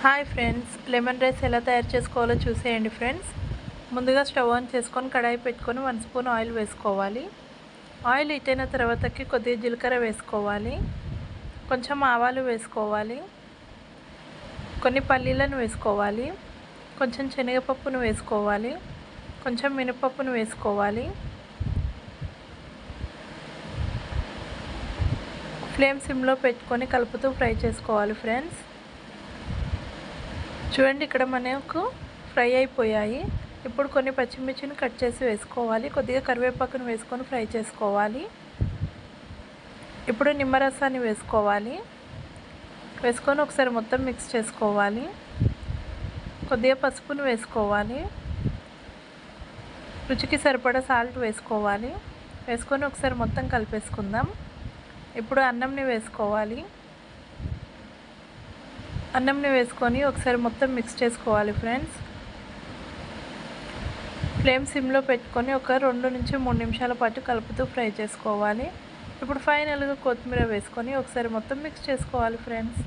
Hi friends, lemon rice ఎలా తయారు చేసుకోవాలో చూసేయండి ఫ్రెండ్స్. ముందుగా స్టవ్ ఆన్ చేసుకొని కడాయి పెట్టుకొని 1 స్పూన్ ఆయిల్ వేసుకోవాలి. ఆయిల్ హీట్ అయిన తర్వాతకి కొద్దిగా జీలకర్ర వేసుకోవాలి, కొంచెం ఆవాలు వేసుకోవాలి, కొన్ని పల్లీలను వేసుకోవాలి, కొంచెం శనగపప్పును వేసుకోవాలి, కొంచెం మినపప్పును వేసుకోవాలి. ఫ్లేమ్ సిమ్లో పెట్టుకొని కలుపుతూ ఫ్రై చేసుకోవాలి ఫ్రెండ్స్. చూడండి, ఇక్కడ మనకు ఫ్రై అయిపోయాయి. ఇప్పుడు కొన్ని పచ్చిమిర్చిని కట్ చేసి వేసుకోవాలి, కొద్దిగా కరివేపాకును వేసుకొని ఫ్రై చేసుకోవాలి. ఇప్పుడు నిమ్మరసాన్ని వేసుకోవాలి, వేసుకొని ఒకసారి మొత్తం మిక్స్ చేసుకోవాలి. కొద్దిగా పసుపును వేసుకోవాలి, రుచికి సరిపడా సాల్ట్ వేసుకోవాలి, వేసుకొని ఒకసారి మొత్తం కలిపేసుకుందాం. ఇప్పుడు అన్నంని వేసుకోవాలి, అన్నంని వేసుకొని ఒకసారి మొత్తం మిక్స్ చేసుకోవాలి ఫ్రెండ్స్. ఫ్లేమ్ సిమ్లో పెట్టుకొని ఒక 2 నుంచి 3 నిమిషాల పాటు కలుపుతూ ఫ్రై చేసుకోవాలి. ఇప్పుడు ఫైనల్గా కొత్తిమీర వేసుకొని ఒకసారి మొత్తం మిక్స్ చేసుకోవాలి ఫ్రెండ్స్.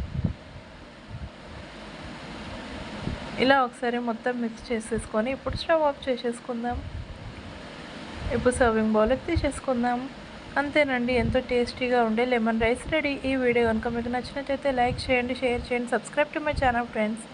ఇలా ఒకసారి మొత్తం మిక్స్ చేసేసుకొని ఇప్పుడు స్టవ్ ఆఫ్ చేసేసుకుందాం. ఇప్పుడు సర్వింగ్ బౌల్కి తీసేసుకుందాం. అంతేనండి, ఎంతో టేస్టీగా ఉండే లెమన్ రైస్ రెడీ. ఈ వీడియో కనుక మీకు నచ్చినట్లయితే లైక్ చేయండి, షేర్ చేయండి, subscribe to my channel friends.